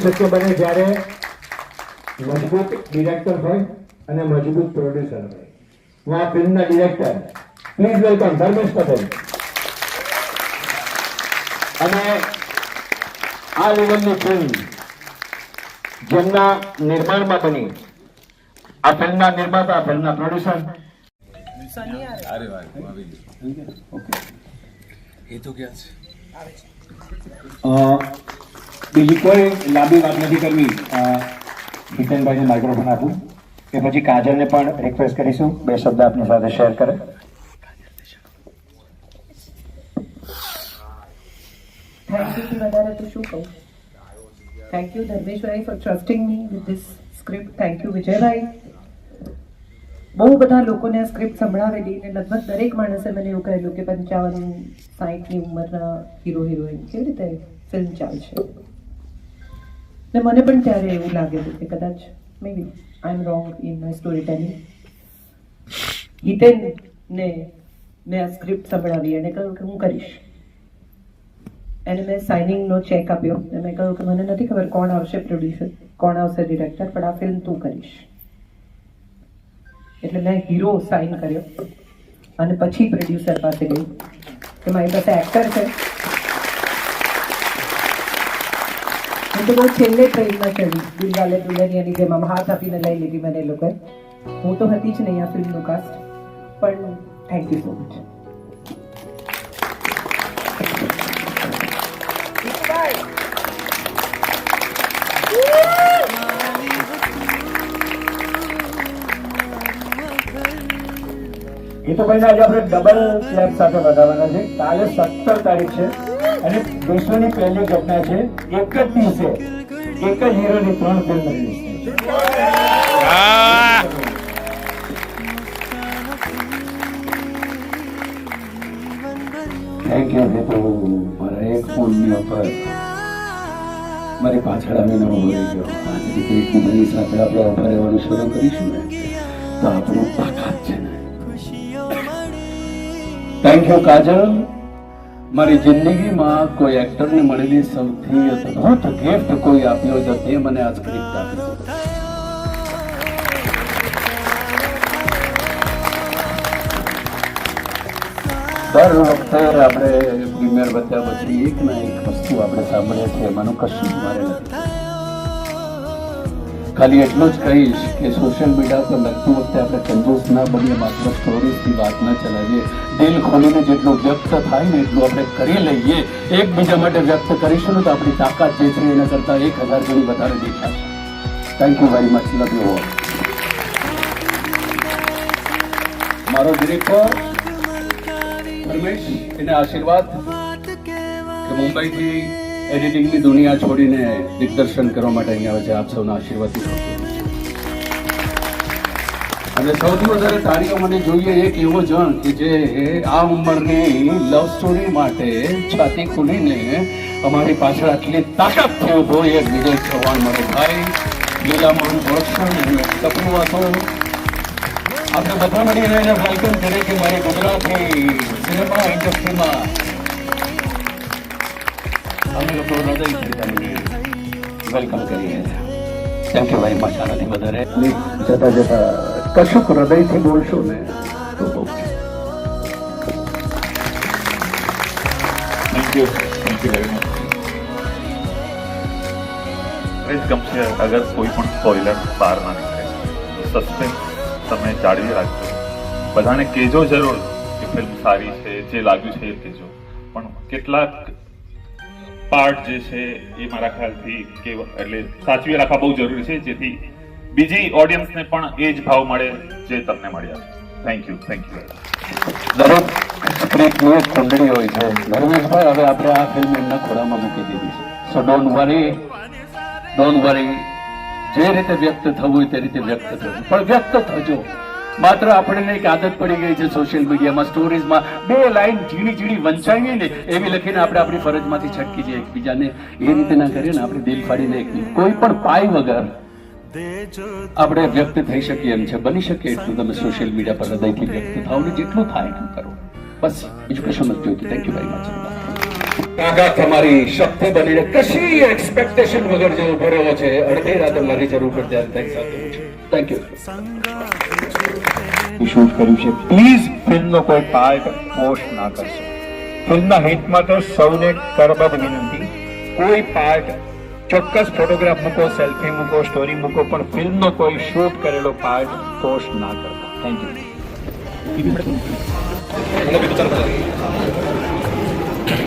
શક્ય બને જ્યારે મજબૂત ડિરેક્ટર હોય અને મજબૂત પ્રોડ્યુસર હોય. હું આ ફિલ્મના director please welcome Dharmesh Patel. અને આ લેવલની ફિલ્મ જેમના નિર્માણમાં બની, આ ફિલ્મના નિર્માતા, ફિલ્મના પ્રોડ્યુસર. અરે વાહ, ઓકે, એ તો ક્યાં છે? બીજી કોઈ લાંબી વાત નથી કરવી. હિતેનભાઈને માઇક્રોફોન આપું કે પછી કાજલને પણ રિક્વેસ્ટ કરીશું 2 શબ્દ આપની સાથે શેર કરે. Thank you વધારે તો શું કહું. Thank you Dharmeshbhai for trusting me with this script. Thank you Vijaybhai. બહુ બધા લોકોને આ સ્ક્રિપ્ટ સંભળાવેલી અને લગભગ દરેક માણસે મને એવું કહેલું કે 55-60ની ઉંમરના હીરો હિરોઈન કેવી રીતે ફિલ્મ ચાલશે. ને મને પણ ત્યારે એવું લાગેલું કે કદાચ may be I am wrong in my storytelling. હિતેનને મેં આ સ્ક્રિપ્ટ સંભળાવી અને કહ્યું કે હું કરીશ. એને મેં સાઇનિંગનો ચેક આપ્યો અને મેં કહ્યું કે મને નથી ખબર કોણ આવશે પ્રોડ્યુસર, કોણ આવશે ડિરેક્ટર, પણ આ ફિલ્મ તું કરીશ. એટલે મેં હીરો સાઇન કર્યો અને પછી પ્રોડ્યુસર પાસે ગઈ કે મારી પાસે એક્ટર છે. હું તો બહુ છેલ્લે ટ્રેનમાં ચડી, દિલવાલે દુલ્હનિયાની જેમ આમ હાથ આપીને લઈ લીધી મને એ લોકોએ. હું તો હતી જ નહીં આ ફિલ્મનું કાસ્ટ, પણ થેન્ક યુ સો મચ. એ તો ભાઈ આજે આપણે ડબલ ક્લેપ સાથે વધારવાના છે. કાલે 17 તારીખ છે અને વિશ્વની પહેલી ઘટના છે. એક જ દિવસે એક જ હીરોની 3 ફિલ્મ રિલીઝ થઈ. થેન્ક યુ હેતુ. મારા એક ફોનની ઉપર મારી પાછળ આવીને ઉભો રહી ગયો. આજથી ક્રિકેટની સાથે આપણે ઉભા રહેવાનું શરૂ કરીશું ને તો આપણું તાકાત છે ને. થેન્ક યુ કાજલ. મારી જિંદગીમાં કોઈ એક્ટરને મળેલી સૌથી અદ્ભુત ગિફ્ટ કોઈ આપ્યો તો તે મને આ સ્ક્રિપ્ટ આપી. દર વખતે આપણે પ્રીમિયર બત્યા પછી એક ના એક વસ્તુ આપણે સાંભળીએ છીએ, એમાંનું કશું મારે નથી. ખાલી એટલું જ કહીશ કે સોશિયલ મીડિયા પર લખતી વખતે આપણે કંજૂસ ના બનીએ, માત્ર સ્ટોરીથી વાત ન ચલાવીએ. દિલ ખોલીને જેટલું વ્યક્ત થાય ને એટલું આપણે કરી લઈએ. એકબીજા માટે વ્યક્ત કરીશું ને તો આપણી તાકાત જે છે એના કરતાં 1000 ગણી વધારે દેખાશે. Thank you very much. Love you all. મારો ડિરેક્ટર ધર્મેશ, એને આશીર્વાદ કે મુંબઈથી એડિટિંગની દુનિયા છોડીને દિગ્દર્શન કરવા માટે અહીંયા આવે છે. આપ સૌના આશીર્વાદથી. અને સૌથી વધારે તારીઓ મને જોઈએ એક એવો જણ કે જે આ ઉંમરની લવ સ્ટોરી માટે છાતી ખોલીને અમારી પાછળ આટલી તાકાતથી ઉભો એ વિજય ચૌહાણ મારો ભાઈ, લીલામોહન પ્રોડક્શન અને કપડું વાતો આપણે બધા મળીને એને વેલકમ કરીએ કે મારી ગુજરાતી સિનેમા ઇન્ડસ્ટ્રીમાં અમે લોકો હૃદયથી તમને વેલકમ કરીએ. Thank you very much. આનાથી વધારે જતા જતા કશુંક હૃદયથી બોલશો ને તો બહુ. Thank you very much. Please गमશે અગર કોઈ પણ સ્પોઇલર બહાર ના નીકળે તો સસ્પેન્સ તમે જાળવી રાખજો. બધાને કહેજો જરૂર કે ફિલ્મ સારી છે, જે લાગ્યું છે એ કહેજો. પણ કેટલાક પાર્ટ જે છે એ મારા ખ્યાલથી કે એટલે સાચવી રાખવા બહુ જરૂરી છે, જેથી બીજી ઓડિયન્સને પણ એ જ ભાવ મળે જે તમને મળ્યા. Thank you. દરેક સ્ક્રિપ્ટની એક કુંડળી હોય છે. ધર્મેશભાઈ, હવે આપણે આ ફિલ્મ એમના ખોળામાં મૂકી દીધી છે. સો ડોન્ટ વરી. જે રીતે વ્યક્ત થવું હોય તે રીતે વ્યક્ત થવું, પણ વ્યક્ત થજો. માત્ર આપણને એક આદત પડી ગઈ છે સોશિયલ મીડિયામાં, સ્ટોરીઝમાં 2 લાઈન ઝીણી વંચાઈએ ને એવી લખીને આપણે આપણી ફરજમાંથી છટકી જઈએ એકબીજાને. એ રીતે ના કરીએ ને આપણે દિલ ફાડીને કોઈ પણ પાય વગર આપણે વ્યક્ત થઈ શકીએ એમ છે. બની શકે એટલું તમે સોશિયલ મીડિયા પર હૃદયથી વ્યક્ત થાવ ને જેટલું થાય એટલું કરો. બસ બીજું કશું નથી જોઈતું. Thank you very much. કાકા તમારી શક્તિ બનીને કશી એક્સપેક્ટેશન વગર જે ઉભો રહ્યો છે, અડધી રાતે મારી જરૂર પર ત્યારે થેન્ક યુ. શૂટ કર્યું છે. પ્લીઝ ફિલ્મનો કોઈ પાર્ટ પોસ્ટ ના કરશો. ફિલ્મના હિટમાં તો સૌને કરબદ્ધ વિનંતી, કોઈ પાર્ટ ચોક્કસ ફોટોગ્રાફ મૂકો, સેલ્ફી મૂકો, સ્ટોરી મૂકો, પણ ફિલ્મનો કોઈ શૂટ કરેલો પાર્ટ પોસ્ટ ના કરતા. Thank you.